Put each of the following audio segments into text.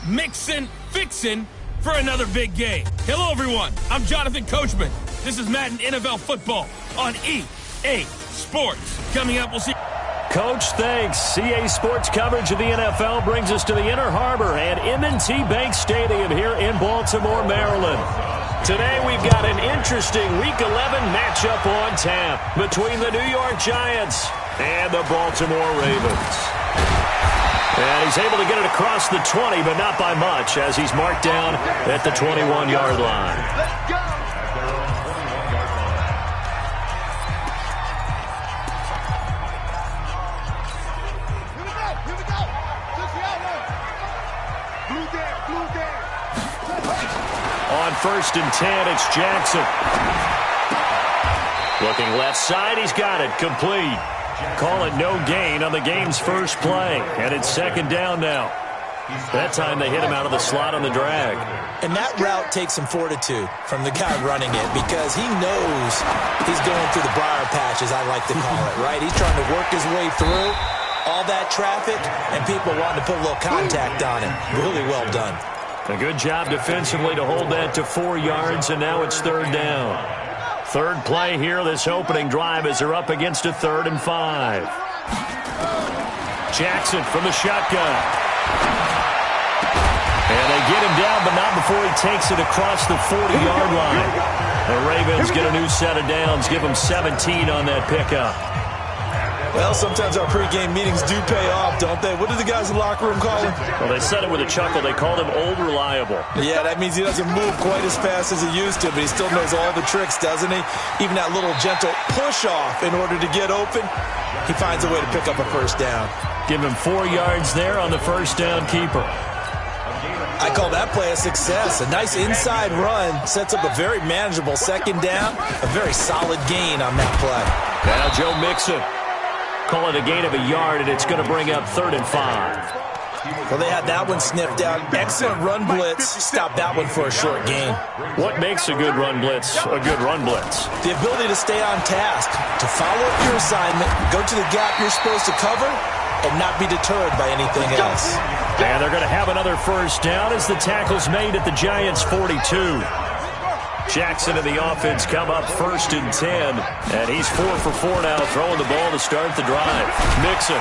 fixin' for another big game. Hello, everyone. I'm Jonathan Coachman. This is Madden NFL Football on EA Sports. Coming up, we'll see. Coach, thanks. CA Sports coverage of the NFL brings us to the Inner Harbor at M&T Bank Stadium here in Baltimore, Maryland. Today we've got an interesting Week 11 matchup on tap between the New York Giants and the Baltimore Ravens. And he's able to get it across the 20, but not by much, as he's marked down at the 21-yard line. Let's go! On 1st and 10, it's Jackson. Looking left side, he's got it. Complete. Call it no gain on the game's first play. And it's 2nd down now. That time they hit him out of the slot on the drag. And that route takes some fortitude from the guy running it, because he knows he's going through the briar patch, as I like to call it, right? He's trying to work his way through all that traffic, and people wanting to put a little contact on him. Really well done. A good job defensively to hold that to 4 yards, and now it's 3rd down. 3rd play here, this opening drive, as they're up against a 3rd and 5. Jackson from the shotgun. And they get him down, but not before he takes it across the 40-yard line. The Ravens get a new set of downs, give them 17 on that pickup. Well, sometimes our pregame meetings do pay off, don't they? What do the guys in the locker room call him? Well, they said it with a chuckle. They called him Old Reliable. Yeah, that means he doesn't move quite as fast as he used to, but he still knows all the tricks, doesn't he? Even that little gentle push-off in order to get open, he finds a way to pick up a 1st down. Give him 4 yards there on the 1st down keeper. I call that play a success. A nice inside run sets up a very manageable 2nd down, a very solid gain on that play. Now Joe Mixon. Call it a gain of a yard, and it's going to bring up 3rd and 5. Well, they had that one sniffed out. Excellent run blitz. Stop that one for a short gain. What makes a good run blitz a good run blitz? The ability to stay on task, to follow up your assignment, go to the gap you're supposed to cover, and not be deterred by anything else. And they're going to have another 1st down as the tackle's made at the Giants' 42. Jackson and the offense come up 1st and 10. And he's 4 for 4 now, throwing the ball to start the drive. Mixon.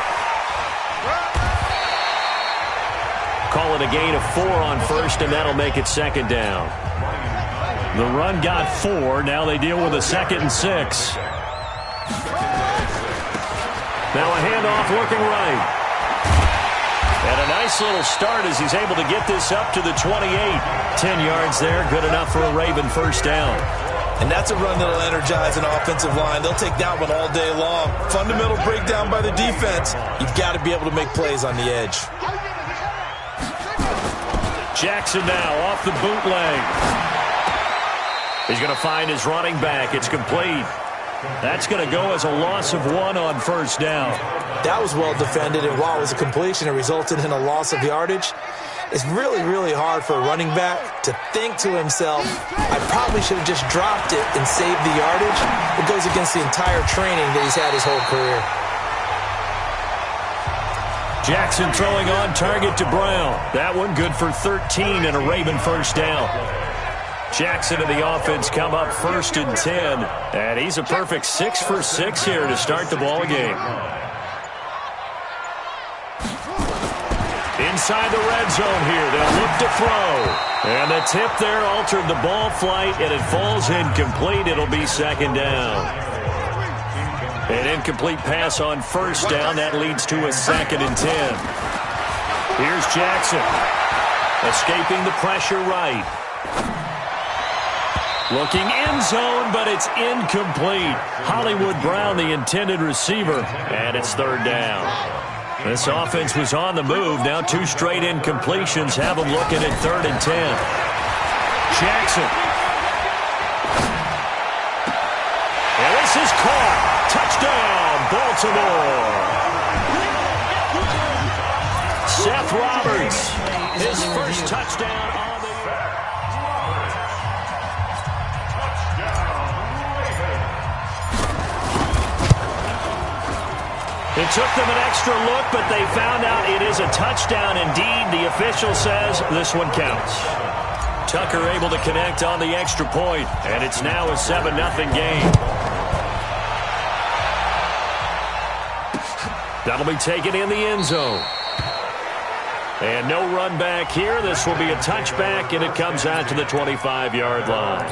Call it a gain of 4 on 1st, and that'll make it 2nd down. The run got 4. Now they deal with a 2nd and 6. Now a handoff looking right. And a nice little start as he's able to get this up to the 28. 10 yards there, good enough for a Raven 1st down. And that's a run that'll energize an offensive line. They'll take that one all day long. Fundamental breakdown by the defense. You've got to be able to make plays on the edge. Jackson now off the bootleg. He's going to find his running back. It's complete. That's going to go as a loss of 1 on 1st down. That was well defended, and while it was a completion, it resulted in a loss of yardage. It's really, really hard for a running back to think to himself, I probably should have just dropped it and saved the yardage. It goes against the entire training that he's had his whole career. Jackson throwing on target to Brown. That one good for 13 and a Raven 1st down. Jackson and the offense come up 1st and 10. And he's a perfect 6 for 6 here to start the ball game. Inside the red zone here, they'll look to throw. And the tip there altered the ball flight, and it falls incomplete. It'll be 2nd down. An incomplete pass on 1st down. That leads to a 2nd and 10. Here's Jackson. Escaping the pressure right. Looking end zone, but it's incomplete. Hollywood Brown, the intended receiver, and it's 3rd down. This offense was on the move. Now 2 straight incompletions have them looking at 3rd and 10. Jackson. And this is caught. Touchdown, Baltimore. Seth Roberts, his first touchdown on the year. It took them an extra look, but they found out it is a touchdown indeed. The official says this one counts. Tucker able to connect on the extra point, and it's now a 7-0 game. That'll be taken in the end zone. And no run back here. This will be a touchback, and it comes out to the 25-yard line.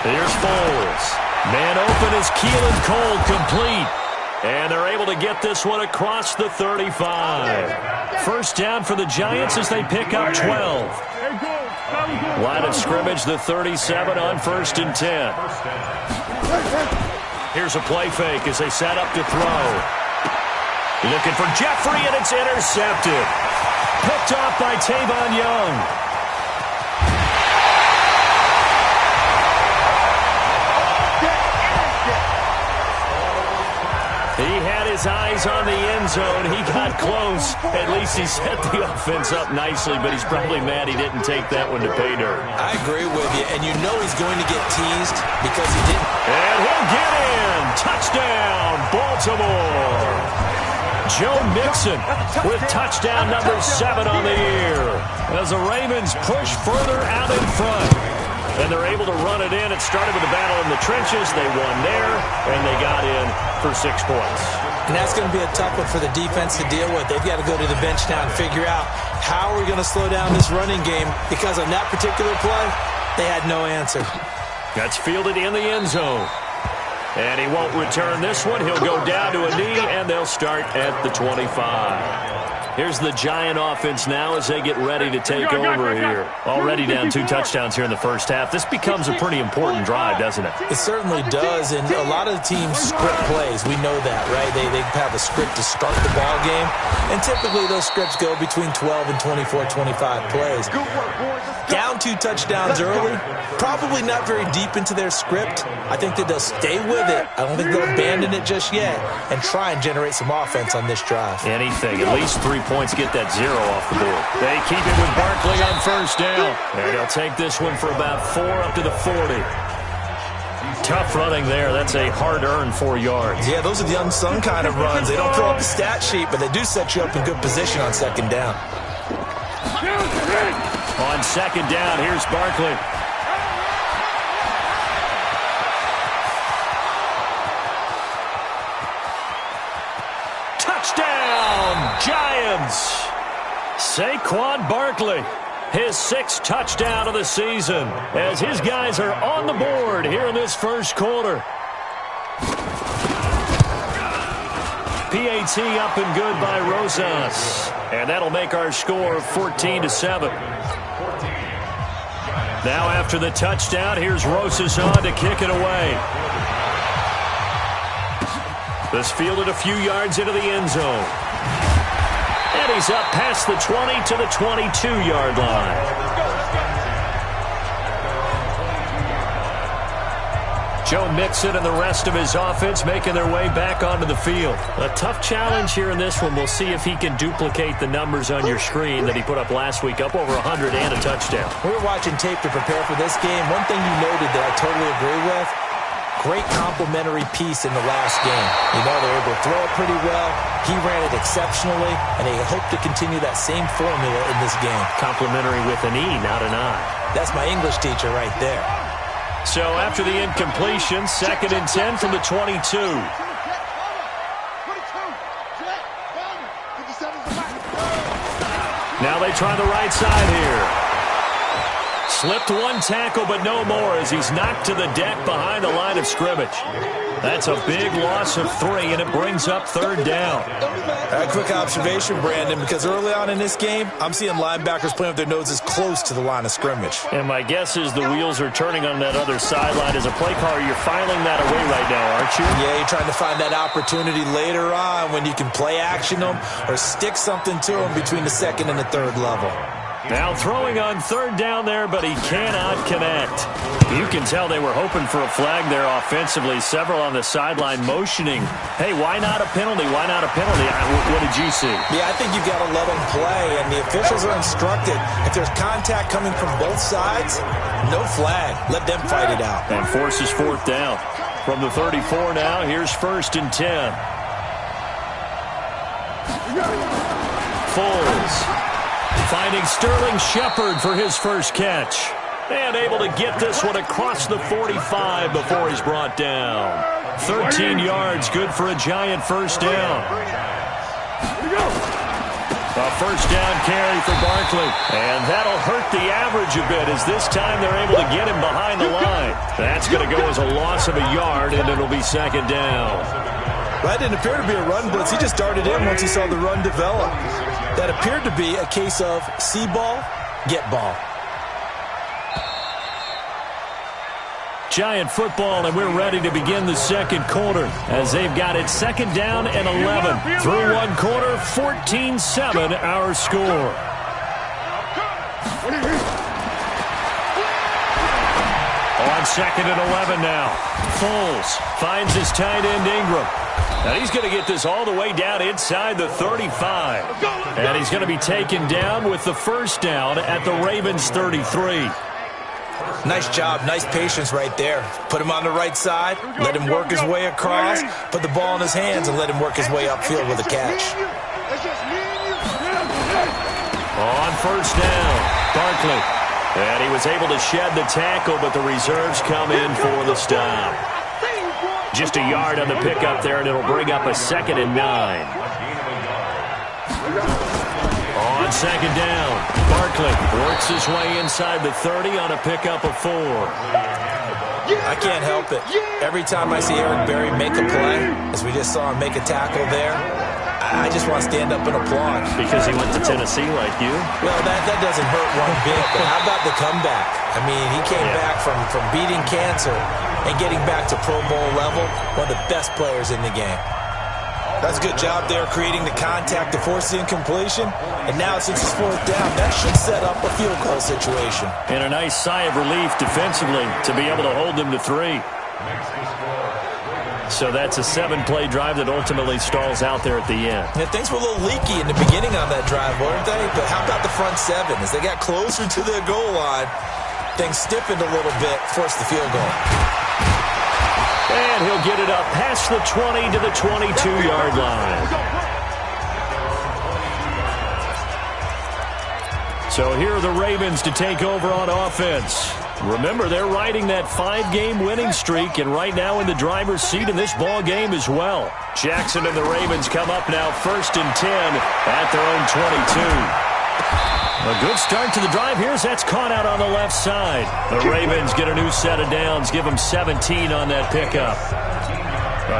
Here's Foles. Man open is Keelan Cole, complete. And they're able to get this one across the 35. First down for the Giants as they pick up 12. Line of scrimmage, the 37 on 1st and 10. Here's a play fake as they set up to throw. Looking for Jeffrey, and it's intercepted. Picked off by Tavon Young. He had his eyes on the end zone. He got close. At least he set the offense up nicely, but he's probably mad he didn't take that one to pay dirt. I agree with you, and you know he's going to get teased because he didn't. And he'll get in. Touchdown, Baltimore. Joe Mixon with touchdown number 7 on the year as the Ravens push further out in front. And they're able to run it in. It started with a battle in the trenches. They won there, and they got in for 6 points. And that's going to be a tough one for the defense to deal with. They've got to go to the bench now and figure out how are we going to slow down this running game, because on that particular play, they had no answer. That's fielded in the end zone. And he won't return this one. He'll go down to a knee, and they'll start at the 25. Here's the Giant offense now as they get ready to take over here. Already down 2 touchdowns here in the first half. This becomes a pretty important drive, doesn't it? It certainly does, and a lot of the teams script plays. We know that, right? They have a script to start the ball game, and typically those scripts go between 12 and 24, 25 plays. Down 2 touchdowns early, probably not very deep into their script. I think that they'll stay with it. I don't think they'll abandon it just yet and try and generate some offense on this drive. Anything, at least 3 points, get that 0 off the board. They keep it with Barkley on first down. And they'll take this one for about 4 up to the 40. Tough running there. That's a hard-earned 4 yards. Yeah, those are the unsung kind of runs. They don't throw up the stat sheet, but they do set you up in good position on second down. On second down, here's Barkley. Touchdown, Giants! Saquon Barkley, his 6th touchdown of the season, as his guys are on the board here in this first quarter. PAT up and good by Rosas. And that'll make our score 14-7. Now after the touchdown, here's Rosas on to kick it away. This fielded a few yards into the end zone. And he's up past the 20 to the 22-yard line. Joe Mixon and the rest of his offense making their way back onto the field. A tough challenge here in this one. We'll see if he can duplicate the numbers on your screen that he put up last week, up over 100 and a touchdown. We were watching tape to prepare for this game. One thing you noted that I totally agree with, great complimentary piece in the last game. You know, they were able to throw it pretty well. He ran it exceptionally, and they hope to continue that same formula in this game. Complimentary with an E, not an I. That's my English teacher right there. So after the incompletion, 2nd and 10 from the 22. Now they try the right side here. Slipped 1 tackle, but no more as he's knocked to the deck behind the line of scrimmage. That's a big loss of 3, and it brings up 3rd down. A quick observation, Brandon, because early on in this game, I'm seeing linebackers playing with their noses close to the line of scrimmage. And my guess is the wheels are turning on that other sideline. As a play caller, you're filing that away right now, aren't you? Yeah, you're trying to find that opportunity later on when you can play action them or stick something to them between the 2nd and the 3rd level. Now throwing on third down there, but he cannot connect. You can tell they were hoping for a flag there offensively. Several on the sideline motioning, hey, why not a penalty? Why not a penalty? What did you see? Yeah, I think you've got to let them play, and the officials are instructed. If there's contact coming from both sides, no flag. Let them fight it out. And forces fourth down. From the 34 now, here's 1st and 10. Foles finding Sterling Shepard for his first catch. And able to get this one across the 45 before he's brought down. 13 yards, good for a Giant first down. A first down carry for Barkley. And that'll hurt the average a bit as this time they're able to get him behind the line. That's going to go as a loss of a yard, and it'll be second down. That didn't appear to be a run blitz. He just darted in once he saw the run develop. That appeared to be a case of see ball, get ball. Giant football, and we're ready to begin the second quarter as they've got it second down and 11. Through one quarter, 14-7 our score. On second and 11 now. Foles finds his tight end Ingram. And he's going to get this all the way down inside the 35. And he's going to be taken down with the first down at the Ravens 33. Nice job, nice patience right there. Put him on the right side, let him work his way across, put the ball in his hands, and let him work his way upfield with a catch. On first down, Barkley. And he was able to shed the tackle, but the reserves come in for the stop. Just a yard on the pickup there, and it'll bring up a 2nd and 9. On second down, Barkley works his way inside the 30 on a pickup of 4. I can't help it. Every time I see Eric Berry make a play, as we just saw him make a tackle there, I just want to stand up and applaud. Because he went to Tennessee like you? Well, that doesn't hurt one bit, but how about the comeback? I mean, he came back from beating cancer and getting back to Pro Bowl level, one of the best players in the game. That's a good job there creating the contact to force the incompletion. And now since it's fourth down, that should set up a field goal situation. And a nice sigh of relief defensively to be able to hold them to 3. So that's a 7-play drive that ultimately stalls out there at the end. Yeah, things were a little leaky in the beginning on that drive, weren't they? But how about the front 7? As they got closer to the goal line, things stiffened a little bit, forced the field goal. And he'll get it up past the 20 to the 22-yard line. So here are the Ravens to take over on offense. Remember, they're riding that 5-game winning streak, and right now in the driver's seat in this ball game as well. Jackson and the Ravens come up now 1st and 10 at their own 22. A good start to the drive. Here's that's caught out on the left side. The Ravens get a new set of downs, give him 17 on that pickup.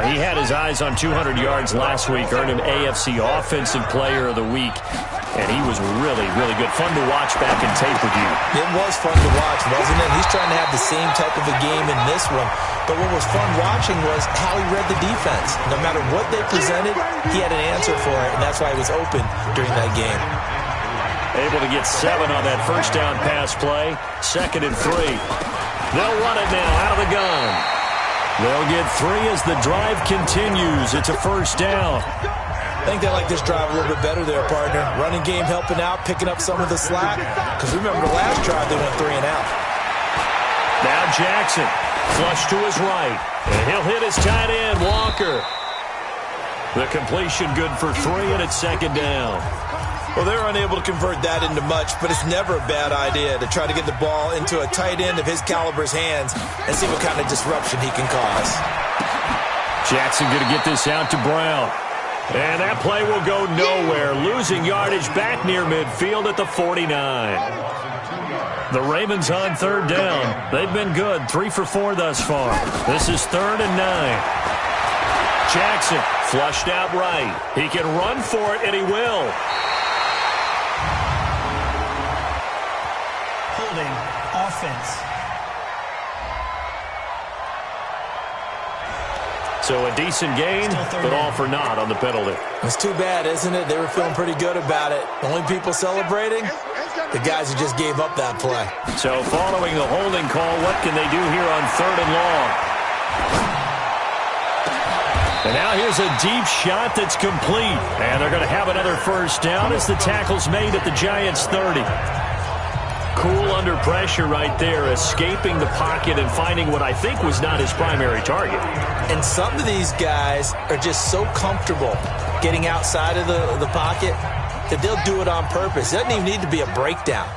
He had his eyes on 200 yards last week, earned him AFC Offensive Player of the Week. And he was really, really good. Fun to watch back in tape with you. It was fun to watch, wasn't it? He's trying to have the same type of a game in this one. But what was fun watching was how he read the defense. No matter what they presented, he had an answer for it, and that's why he was open during that game. Able to get 7 on that first down pass play. 2nd and 3. They'll run it now out of the gun. They'll get 3 as the drive continues. It's a first down. I think they like this drive a little bit better there, partner. Running game helping out, picking up some of the slack. Because remember, the last drive they went 3 and out. Now Jackson, flush to his right. And he'll hit his tight end, Walker. The completion good for 3, and it's 2nd down. Well, they're unable to convert that into much, but it's never a bad idea to try to get the ball into a tight end of his caliber's hands and see what kind of disruption he can cause. Jackson going to get this out to Brown. And that play will go nowhere, losing yardage back near midfield at the 49. The Ravens on 3rd down. They've been good, 3 for 4 thus far. This is 3rd and 9. Jackson flushed out right. He can run for it, and he will. Holding offense. So a decent gain, but all for naught on the penalty. It's too bad, isn't it? They were feeling pretty good about it. The only people celebrating, the guys who just gave up that play. So following the holding call, what can they do here on 3rd and long? And now here's a deep shot that's complete. And they're going to have another first down as the tackle's made at the Giants' 30. Cool under pressure right there, escaping the pocket and finding what I think was not his primary target. And some of these guys are just so comfortable getting outside of the pocket that they'll do it on purpose. It doesn't even need to be a breakdown.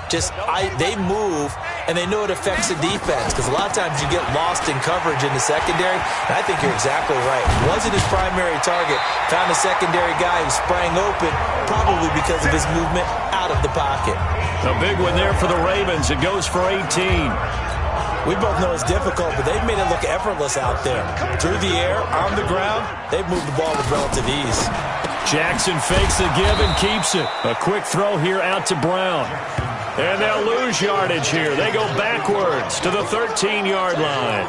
They move, and they know it affects the defense, because a lot of times you get lost in coverage in the secondary, and I think you're exactly right. Wasn't his primary target. Found a secondary guy who sprang open, probably because of his movement out of the pocket. A big one there for the Ravens. It goes for 18. We both know it's difficult, but they've made it look effortless out there. Through the air, on the ground, they've moved the ball with relative ease. Jackson fakes the give and keeps it. A quick throw here out to Brown. And they'll lose yardage here. They go backwards to the 13-yard line.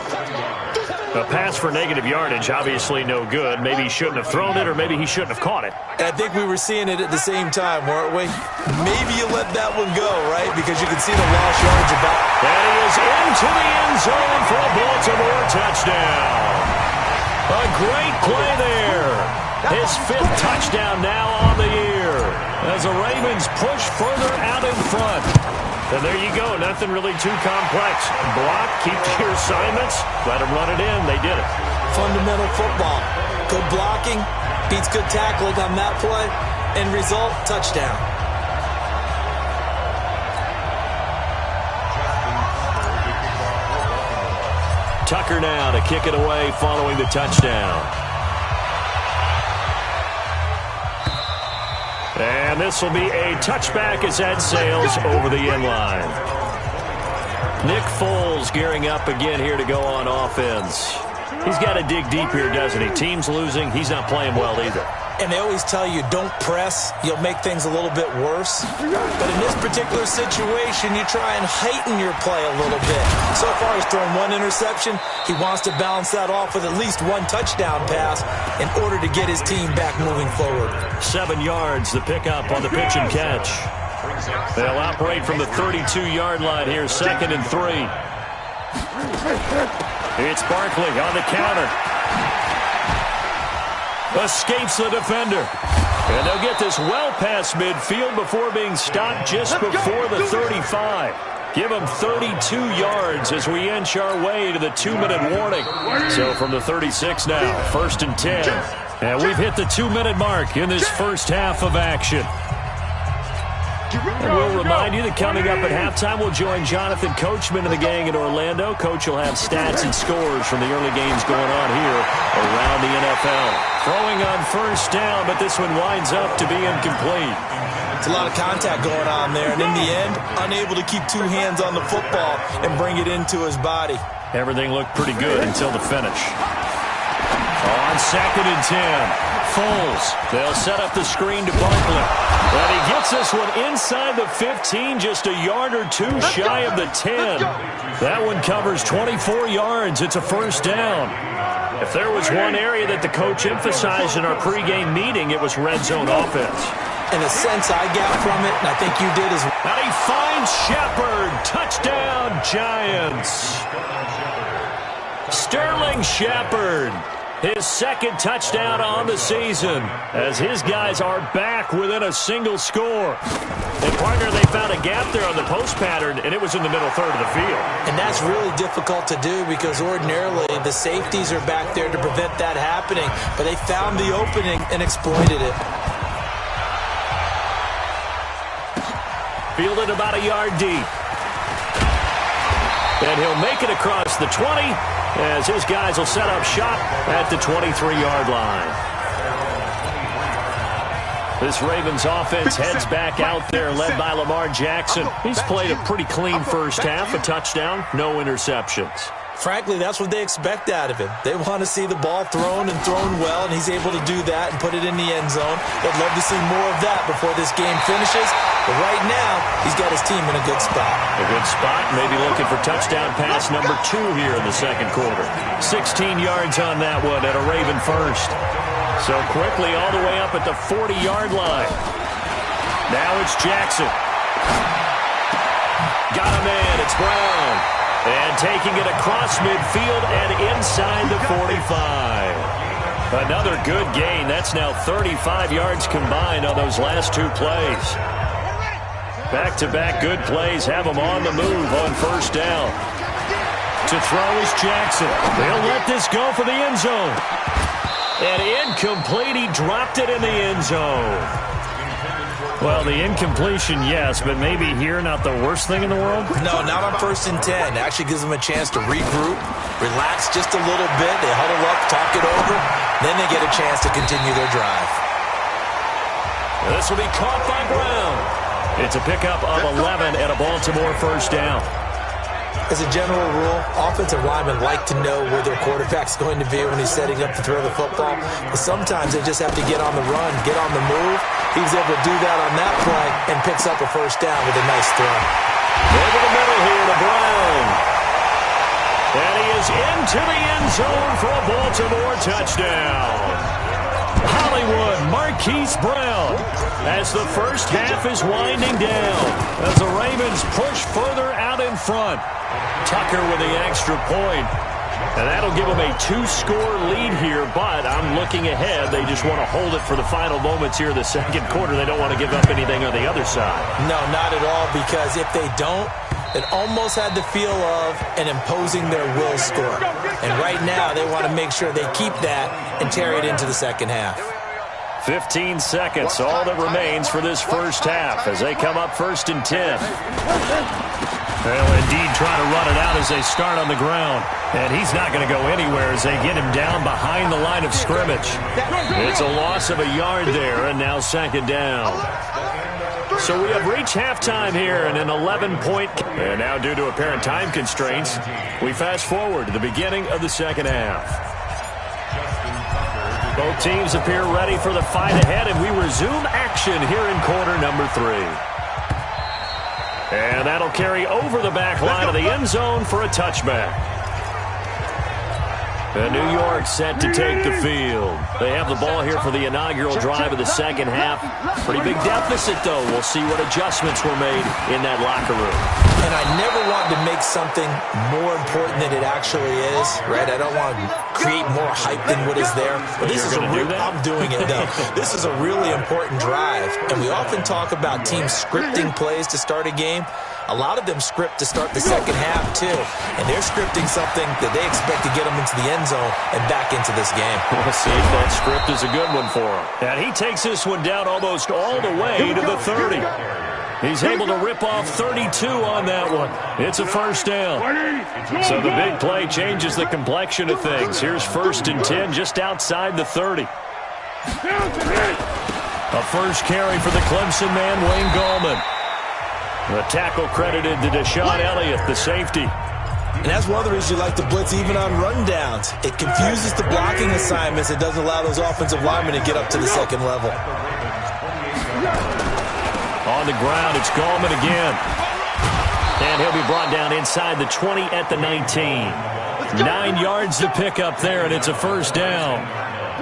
A pass for negative yardage, obviously no good. Maybe he shouldn't have thrown it, or maybe he shouldn't have caught it. And I think we were seeing it at the same time, weren't we? Maybe you let that one go, right? Because you can see the lost yardage about. And he is into the end zone for a Baltimore touchdown. A great play there. His 5th touchdown now on the year as the Ravens push further out in front. And there you go. Nothing really too complex. Block, keep to your assignments, let them run it in. They did it. Fundamental football. Good blocking beats good tackling on that play. End result, touchdown. Tucker now to kick it away following the touchdown. And this will be a touchback as that sails over the end line. Nick Foles gearing up again here to go on offense. He's got to dig deep here, doesn't he? Team's losing. He's not playing well either. And they always tell you, don't press. You'll make things a little bit worse. But in this particular situation, you try and heighten your play a little bit. So far, he's thrown 1 interception. He wants to balance that off with at least 1 touchdown pass in order to get his team back moving forward. 7 yards, the pickup on the pitch and catch. They'll operate from the 32-yard line here, 2nd and 3. It's Barkley on the counter. Escapes the defender. And they'll get this well past midfield before being stopped just before the 35. Give them 32 yards as we inch our way to the 2-minute warning. So from the 36 now, 1st and 10. And we've hit the 2-minute mark in this first half of action. And we'll remind you that coming up at halftime, we'll join Jonathan Coachman and the gang in Orlando. Coach will have stats and scores from the early games going on here around the NFL. Throwing on 1st down, but this one winds up to be incomplete. It's a lot of contact going on there, and in the end, unable to keep 2 hands on the football and bring it into his body. Everything looked pretty good until the finish. On 2nd and 10. Foles. They'll set up the screen to Barkley. And he gets this one inside the 15, just a yard or 2 shy of the 10. That one covers 24 yards. It's a 1st down. If there was one area that the coach emphasized in our pregame meeting, it was red zone offense. And the sense I got from it, and I think you did as well. And he finds Shepard. Touchdown, Giants. Sterling Shepard. His 2nd touchdown on the season as his guys are back within a single score. And, partner, they found a gap there on the post pattern, and it was in the middle 3rd of the field. And that's really difficult to do because ordinarily the safeties are back there to prevent that happening. But they found the opening and exploited it. Fielded about a yard deep. And he'll make it across the 20 as his guys will set up shop at the 23-yard line. This Ravens offense heads back out there, led by Lamar Jackson. He's played a pretty clean first half, a touchdown, no interceptions. Frankly, that's what they expect out of him. They want to see the ball thrown and thrown well, and he's able to do that and put it in the end zone. They'd love to see more of that before this game finishes. But right now, he's got his team in a good spot. A good spot, maybe looking for touchdown pass number 2 here in the 2nd quarter. 16 yards on that one at a Raven first. So quickly all the way up at the 40-yard line. Now it's Jackson. taking it across midfield and inside the 45. Another good gain. That's now 35 yards combined on those last two plays. Back-to-back good plays have him on the move on first down. To throw is Jackson. They'll let this go for the end zone. And incomplete. He dropped it in the end zone. Well, the incompletion, yes, but maybe here not the worst thing in the world? No, not on 1st and 10. Actually gives them a chance to regroup, relax just a little bit. They huddle up, talk it over. Then they get a chance to continue their drive. This will be caught by Brown. It's a pickup of 11 and a Baltimore first down. As a general rule, offensive linemen like to know where their quarterback's going to be when he's setting up to throw the football. But sometimes they just have to get on the run, get on the move. He was able to do that on that play and picks up a first down with a nice throw. Over the middle here to Brown. And he is into the end zone for a Baltimore touchdown. Hollywood, Marquise Brown, as the first half is winding down, as the Ravens push further out in front. Tucker with the extra point, and that'll give them a 2-score lead here, but I'm looking ahead. They just want to hold it for the final moments here in the second quarter. They don't want to give up anything on the other side. No, not at all, because if they don't, it almost had the feel of an imposing their will score. And right now, they want to make sure they keep that and carry it into the second half. 15 seconds, all that remains for this first half as they come up 1st and 10. Well, indeed, trying to run it out as they start on the ground. And he's not going to go anywhere as they get him down behind the line of scrimmage. It's a loss of a yard there, and now second down. So we have reached halftime here in an 11-point. And now due to apparent time constraints, we fast forward to the beginning of the second half. Both teams appear ready for the fight ahead, and we resume action here in quarter number 3. And that'll carry over the back line of the end zone for a touchback. And New York set to take the field. They have the ball here for the inaugural drive of the second half. Pretty big deficit, though. We'll see what adjustments were made in that locker room. And I never want to make something more important than it actually is, right? I don't want to create more hype than what is there. But this is I'm doing it, though. This is a really important drive. And we often talk about teams scripting plays to start a game. A lot of them script to start the second half, too. And they're scripting something that they expect to get them into the end zone and back into this game. We'll see if that script is a good one for him. And he takes this one down almost all the way to the 30. He's able to rip off 32 on that one. It's a first down. So the big play changes the complexion of things. Here's 1st and 10 just outside the 30. A first carry for the Clemson man, Wayne Gallman. The tackle credited to Deshaun Elliott, the safety. And that's one of the reasons you like to blitz even on rundowns. It confuses the blocking assignments. It doesn't allow those offensive linemen to get up to the second level. On the ground, it's Gallman again. And he'll be brought down inside the 20 at the 19. 9 yards to pick up there, and it's a first down.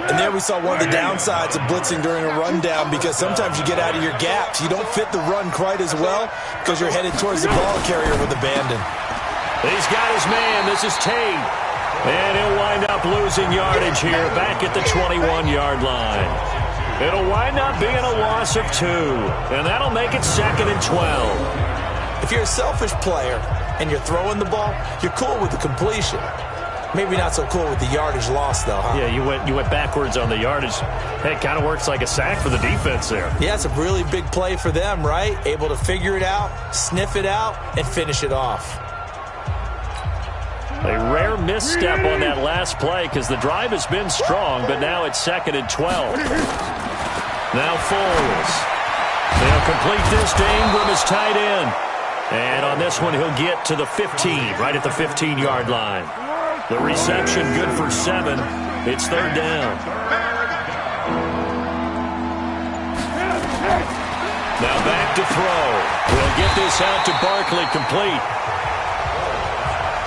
And there we saw one of the downsides of blitzing during a rundown, because sometimes you get out of your gaps. You don't fit the run quite as well because you're headed towards the ball carrier with abandon. He's got his man. This is Tate. And he'll wind up losing yardage here back at the 21-yard line. It'll wind up being a loss of 2. And that'll make it 2nd and 12. If you're a selfish player and you're throwing the ball, you're cool with the completion. Maybe not so cool with the yardage loss, though, huh? Yeah, you went backwards on the yardage. Hey, it kind of works like a sack for the defense there. Yeah, it's a really big play for them, right? Able to figure it out, sniff it out, and finish it off. A rare misstep on that last play because the drive has been strong, but now it's 2nd and 12. Now Foles. They'll complete this to Ingram as tight end. And on this one, he'll get to the 15, right at the 15-yard line. The reception good for 7. It's 3rd down. Now back to throw. We'll get this out to Barkley complete.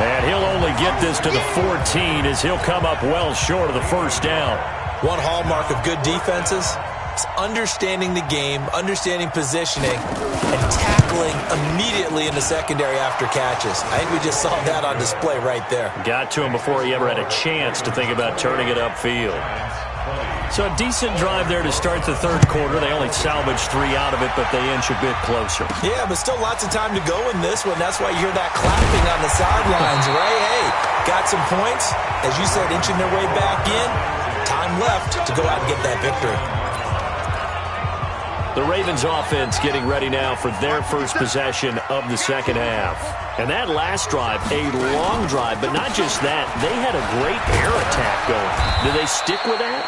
And he'll only get this to the 14 as he'll come up well short of the first down. One hallmark of good defenses, It's understanding the game, understanding positioning, and tackling immediately in the secondary after catches. I think we just saw that on display right there. Got to him before he ever had a chance to think about turning it upfield. So a decent drive there to start the third quarter. They only salvaged 3 out of it, but they inch a bit closer. Yeah, but still lots of time to go in this one. That's why you hear that clapping on the sidelines, right? Hey, got some points. As you said, inching their way back in. Time left to go out and get that victory. The Ravens offense getting ready now for their first possession of the second half. And that last drive, a long drive, but not just that. They had a great air attack going. Do they stick with that?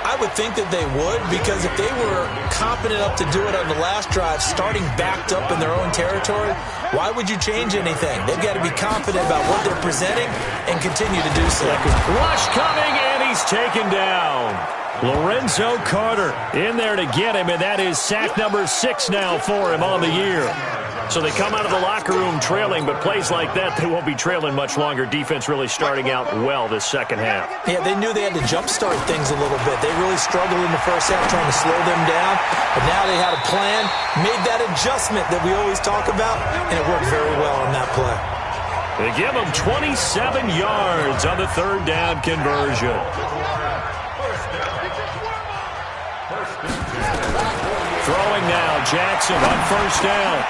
I would think that they would, because if they were competent enough to do it on the last drive, starting backed up in their own territory, why would you change anything? They've got to be confident about what they're presenting and continue to do so. Rush coming, and he's taken down. Lorenzo Carter in there to get him, and that is sack number 6 now for him on the year. So they come out of the locker room trailing, but plays like that, they won't be trailing much longer. Defense really starting out well this second half. Yeah, they knew they had to jumpstart things a little bit. They really struggled in the first half trying to slow them down, but now they had a plan, made that adjustment that we always talk about, and it worked very well on that play. They give them 27 yards on the third down conversion. Throwing now, Jackson on first down.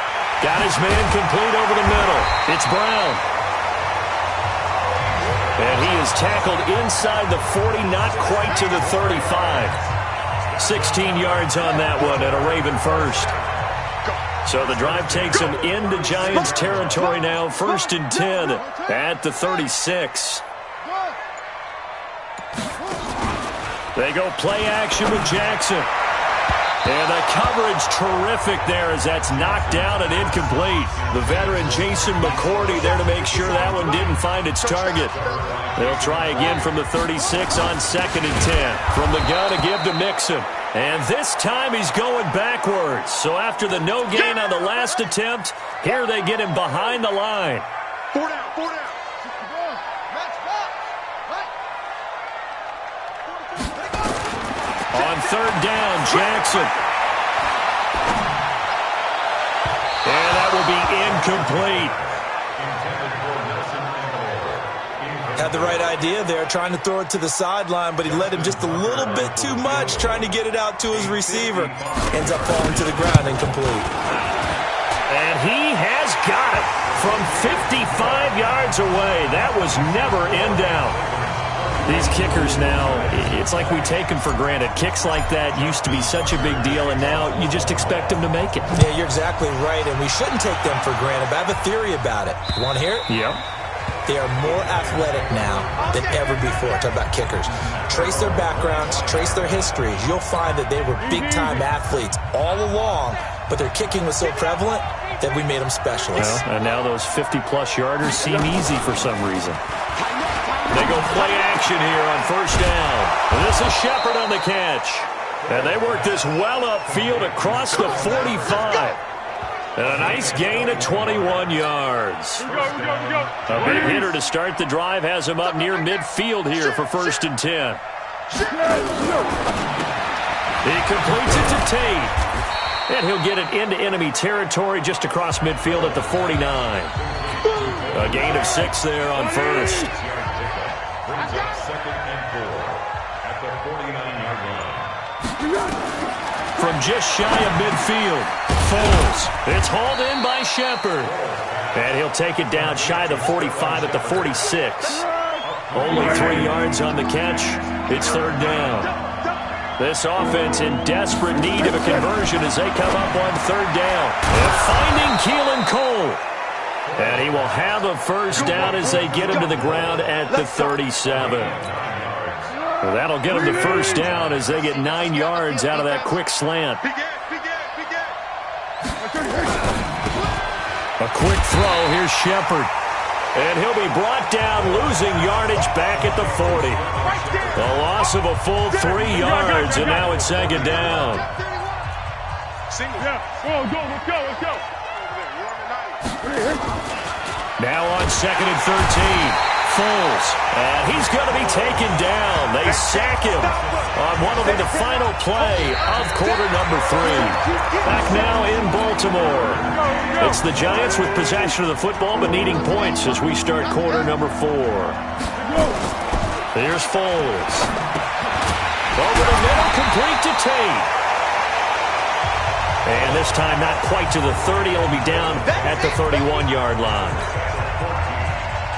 Got his man complete over the middle. It's Brown. And he is tackled inside the 40, not quite to the 35. 16 yards on that one and a Raven first. So the drive takes him into Giants territory now. 1st and 10 at the 36. They go play action with Jackson. And the coverage terrific there as that's knocked down and incomplete. The veteran Jason McCourty there to make sure that one didn't find its target. They'll try again from the 36 on 2nd and 10. From the gun to give to Mixon. And this time he's going backwards. So after the no gain on the last attempt, here they get him behind the line. 4 down, 4 down. On 3rd down, Jackson. And that will be incomplete. Had the right idea there, trying to throw it to the sideline, but he led him just a little bit too much, trying to get it out to his receiver. Ends up falling to the ground incomplete. And he has got it from 55 yards away. That was never in down. These kickers now, it's like we take them for granted. Kicks like that used to be such a big deal, and now you just expect them to make it. Yeah, you're exactly right, and we shouldn't take them for granted, but I have a theory about it. You want to hear it? Yep. They are more athletic now than ever before. Talk about kickers. Trace their backgrounds, trace their histories. You'll find that they were big-time athletes all along, but their kicking was so prevalent that we made them specialists. Well, and now those 50-plus yarders seem easy for some reason. They go play action here on 1st down. And this is Shepard on the catch. And they work this well upfield across the 45. And a nice gain of 21 yards. A big hitter to start the drive has him up near midfield here for 1st and 10. He completes it to Tate. And he'll get it into enemy territory just across midfield at the 49. A gain of 6 there on 1st. From just shy of midfield, Foles. It's hauled in by Shepard. And he'll take it down shy of the 45 at the 46. Only 3 yards on the catch. It's 3rd down. This offense in desperate need of a conversion as they come up on 3rd down. And finding Keelan Cole. And he will have a 1st down as they get him to the ground at the 37. Well, that'll get them the 1st down as they get 9 yards out of that quick slant. A quick throw. Here's Shepard. And he'll be brought down, losing yardage back at the 40. A loss of a full 3 yards, and now it's 2nd down. Let's go. Now on 2nd and 13. Foles. And he's going to be taken down. They sack him on what will be the final play of quarter number 3. Back now in Baltimore. It's the Giants with possession of the football but needing points as we start quarter number 4. Here's Foles. Over the middle, complete to Tate. And this time not quite to the 30. He'll be down at the 31-yard line.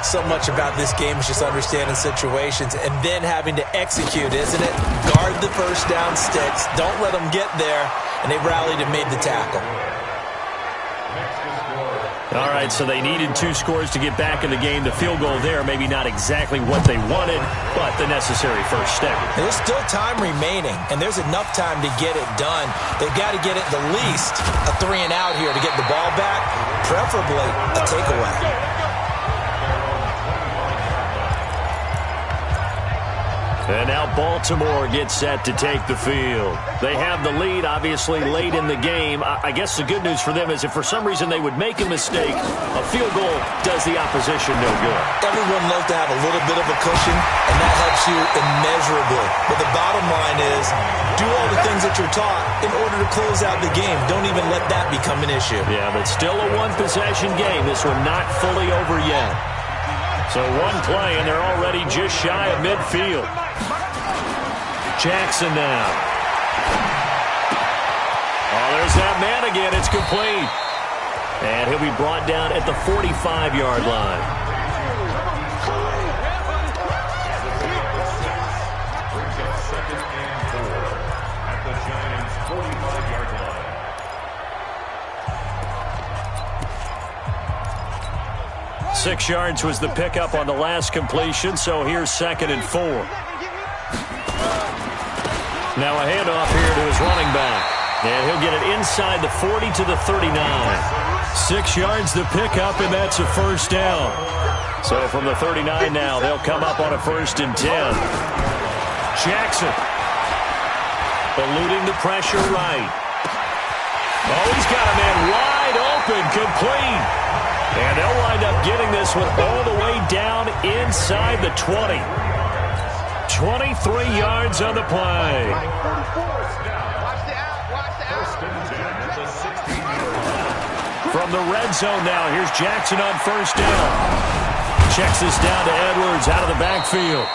So much about this game is just understanding situations and then having to execute, isn't it? Guard the first down sticks. Don't let them get there. And they rallied and made the tackle. All right, so they needed 2 scores to get back in the game. The field goal there, maybe not exactly what they wanted, but the necessary first step. And there's still time remaining, and there's enough time to get it done. They've got to get it the least a 3-and-out here to get the ball back, preferably a takeaway. And now Baltimore gets set to take the field. They have the lead, obviously, late in the game. I guess the good news for them is if for some reason they would make a mistake, a field goal does the opposition no good. Everyone loves to have a little bit of a cushion, and that helps you immeasurably. But the bottom line is, do all the things that you're taught in order to close out the game. Don't even let that become an issue. Yeah, but still a one-possession game. This one not fully over yet. So one play, and they're already just shy of midfield. Jackson now. Oh, there's that man again. It's complete. And he'll be brought down at the 45-yard line. Second and 4 at the Giants' 45-yard line. 6 yards was the pickup on the last completion, so here's 2nd and 4. Now a handoff here to his running back. And he'll get it inside the 40 to the 39. 6 yards the pickup, and that's a first down. So from the 39 now, they'll come up on a 1st and 10. Jackson. Eluding the pressure right. Oh, he's got a man wide open, complete. And they'll wind up getting this one all the way down inside the 20. 23 yards on the play. From the red zone now, here's Jackson on 1st down. Checks this down to Edwards out of the backfield.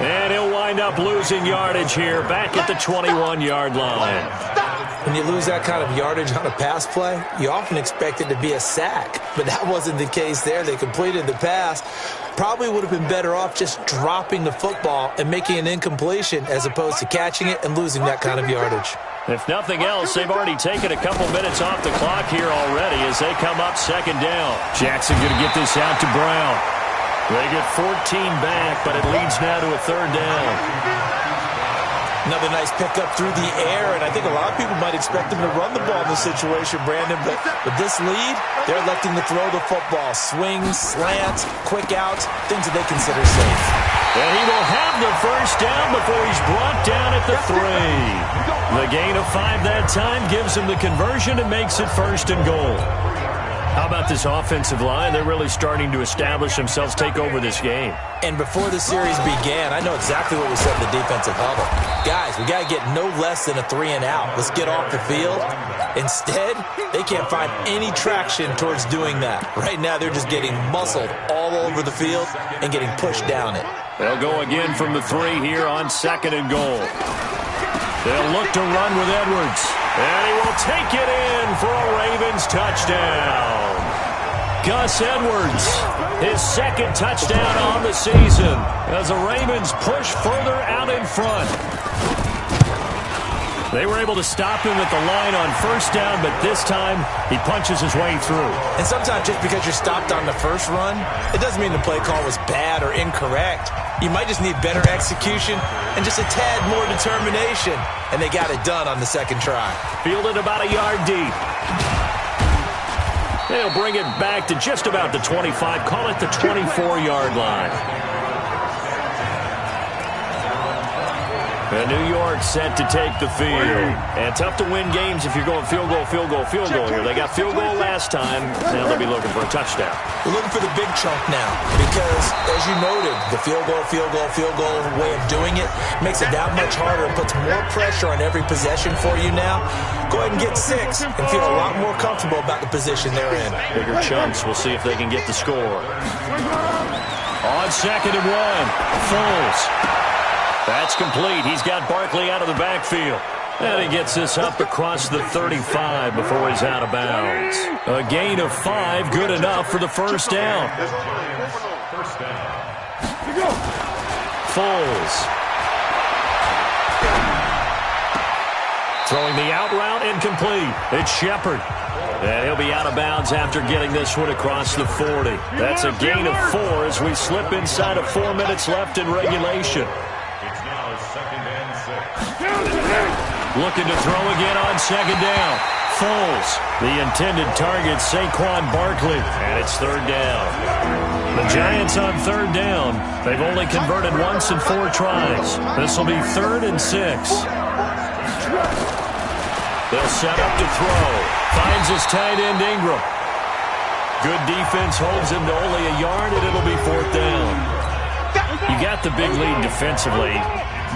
And he'll wind up losing yardage here back at the 21-yard line. When you lose that kind of yardage on a pass play, you often expect it to be a sack. But that wasn't the case there. They completed the pass. Probably would have been better off just dropping the football and making an incompletion as opposed to catching it and losing that kind of yardage. If nothing else, they've already taken a couple minutes off the clock here already as they come up 2nd down. Jackson going to get this out to Brown. They get 14 back, but it leads now to a 3rd down. Another nice pickup through the air, and I think a lot of people might expect them to run the ball in this situation, Brandon, but with this lead, they're electing to throw the football. Swings, slants, quick outs, things that they consider safe. And he will have the 1st down before he's brought down at the 3. The gain of 5 that time gives him the conversion and makes it 1st and goal. How about this offensive line? They're really starting to establish themselves, take over this game. And before the series began, I know exactly what we said in the defensive huddle. Guys, we got to get no less than a 3-and-out. Let's get off the field. Instead, they can't find any traction towards doing that. Right now, they're just getting muscled all over the field and getting pushed down it. They'll go again from the 3 here on 2nd and goal. They'll look to run with Edwards. And he will take it in for a Ravens touchdown. Gus Edwards, his 2nd touchdown on the season as the Ravens push further out in front. They were able to stop him at the line on 1st down, but this time he punches his way through. And sometimes just because you're stopped on the first run, it doesn't mean the play call was bad or incorrect. You might just need better execution and just a tad more determination. And they got it done on the 2nd try. Fielded about a yard deep. They'll bring it back to just about the 25. Call it the 24-yard line. And New York set to take the field. And tough to win games if you're going field goal, field goal, field goal here. They got field goal last time. Now they'll be looking for a touchdown. We're looking for the big chunk now because, as you noted, the field goal way of doing it makes it that much harder and puts more pressure on every possession for you now. Go ahead and get 6 and feel a lot more comfortable about the position they're in. Bigger chunks. We'll see if they can get the score. On 2nd and 1, Foles. That's complete. He's got Barkley out of the backfield. And he gets this up across the 35 before he's out of bounds. A gain of 5, good enough for the first down. Foles. Throwing the out route, incomplete. It's Shepard. And he'll be out of bounds after getting this one across the 40. That's a gain of 4 as we slip inside of 4 minutes left in regulation. It's now 2nd and 6. Looking to throw again on 2nd down. Foles. The intended target, Saquon Barkley. And it's 3rd down. The Giants on 3rd down. They've only converted once in 4 tries. This will be 3rd and 6. They'll set up to throw. Finds his tight end, Ingram. Good defense holds him to only a yard, and it'll be 4th down. You got the big lead defensively.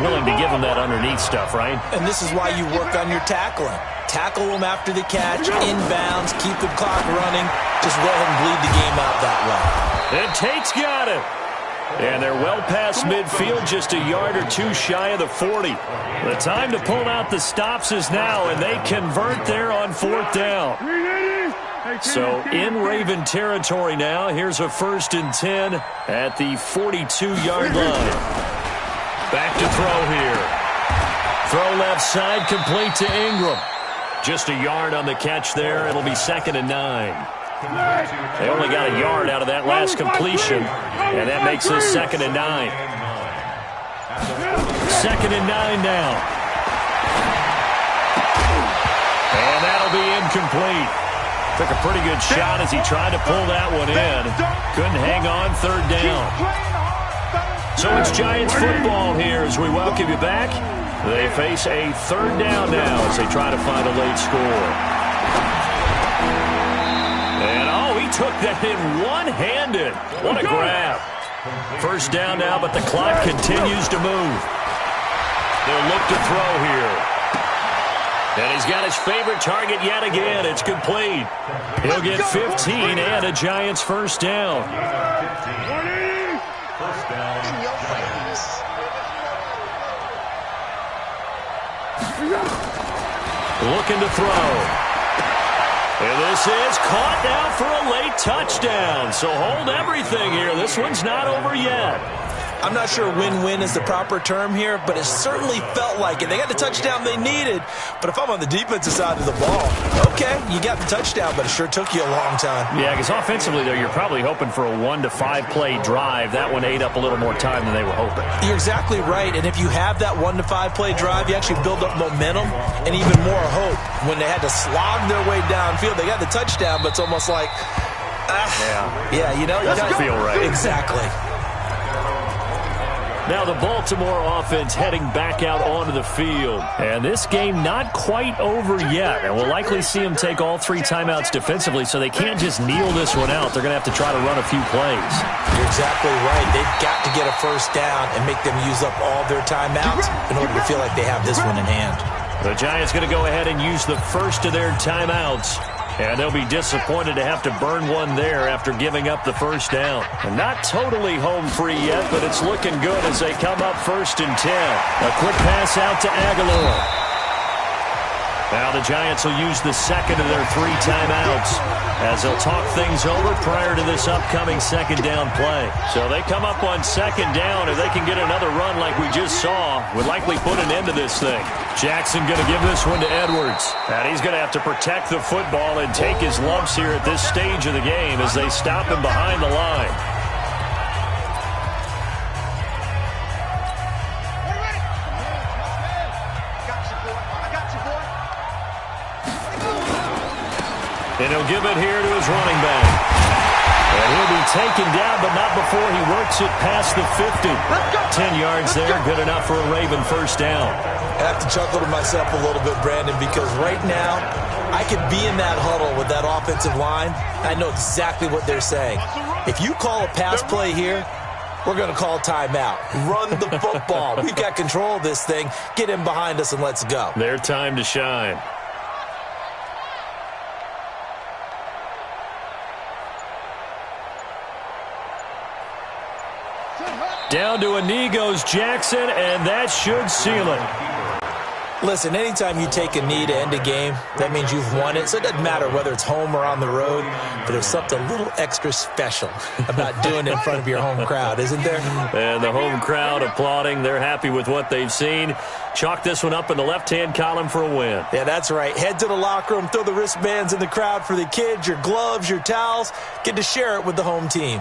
Willing to give him that underneath stuff, right? And this is why you work on your tackling. Tackle them after the catch, inbounds, keep the clock running. Just go ahead and bleed the game out that way. And Tate's got it. And they're well past midfield, just a yard or 2 shy of the 40. The time to pull out the stops is now, and they convert there on 4th down. So in Raven territory now. Here's a 1st and 10 at the 42-yard line. Back to throw here. Throw left side, complete to Ingram. Just a yard on the catch there. It'll be 2nd and 9. They only got a yard out of that last completion, and that makes this 2nd and 9. 2nd and 9 now. And that'll be incomplete. Took a pretty good shot as he tried to pull that one in. Couldn't hang on, 3rd down. So it's Giants football here as we welcome you back. They face a 3rd down now as they try to find a late score. And, oh, he took that in one-handed. What a grab. 1st down now, but the clock continues to move. They'll look to throw here. And he's got his favorite target yet again. It's complete. He'll get 15 and a Giants 1st down. 1st down, Giants. Looking to throw. And this is caught now for a late touchdown. So hold everything here. This one's not over yet. I'm not sure win-win is the proper term here, but it certainly felt like it. They got the touchdown they needed, but if I'm on the defensive side of the ball, okay, you got the touchdown, but it sure took you a long time. Yeah, because offensively, though, you're probably hoping for a 1 to 5 play drive. That one ate up a little more time than they were hoping. You're exactly right, and if you have that 1 to 5 play drive, you actually build up momentum and even more hope. When they had to slog their way downfield, they got the touchdown, but it's almost like, yeah, you know, it doesn't feel right. Exactly. Now the Baltimore offense heading back out onto the field. And this game not quite over yet. And we'll likely see them take all 3 timeouts defensively, so they can't just kneel this one out. They're going to have to try to run a few plays. You're exactly right. They've got to get a 1st down and make them use up all their timeouts in order to feel like they have this one in hand. The Giants going to go ahead and use the first of their timeouts. And they'll be disappointed to have to burn one there after giving up the 1st down. And not totally home free yet, but it's looking good as they come up 1st and 10. A quick pass out to Aguilar. Now the Giants will use the 2nd of their 3 timeouts as they'll talk things over prior to this upcoming 2nd down play. So they come up on 2nd down. If they can get another run like we just saw, would likely put an end to this thing. Jackson going to give this one to Edwards. And he's going to have to protect the football and take his lumps here at this stage of the game as they stop him behind the line. And he'll give it here to his running back. And he'll be taken down, but not before he works it past the 50. 10 yards there, good enough for a Raven first down. I have to chuckle to myself a little bit, Brandon, because right now I could be in that huddle with that offensive line. I know exactly what they're saying. If you call a pass play here, we're going to call timeout. Run the football. We've got control of this thing. Get in behind us and let's go. Their time to shine. Down to a knee goes Jackson, and that should seal it. Listen, anytime you take a knee to end a game, that means you've won it. So it doesn't matter whether it's home or on the road, but there's something a little extra special about doing it in front of your home crowd, isn't there? And the home crowd applauding. They're happy with what they've seen. Chalk this one up in the left-hand column for a win. Yeah, that's right. Head to the locker room, throw the wristbands in the crowd for the kids, your gloves, your towels. Get to share it with the home team.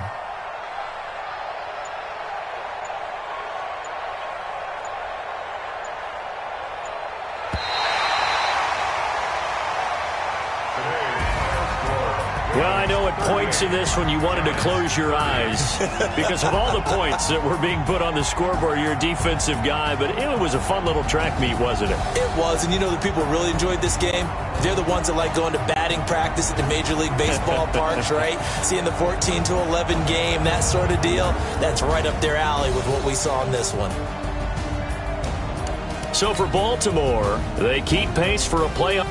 Well, I know at points in this when you wanted to close your eyes because of all the points that were being put on the scoreboard. You're a defensive guy, but it was a fun little track meet, wasn't it? It was, and you know the people really enjoyed this game? They're the ones that like going to batting practice at the Major League Baseball parks, right? Seeing the 14-11 game, that sort of deal. That's right up their alley with what we saw in this one. So for Baltimore, they keep pace for a playoff.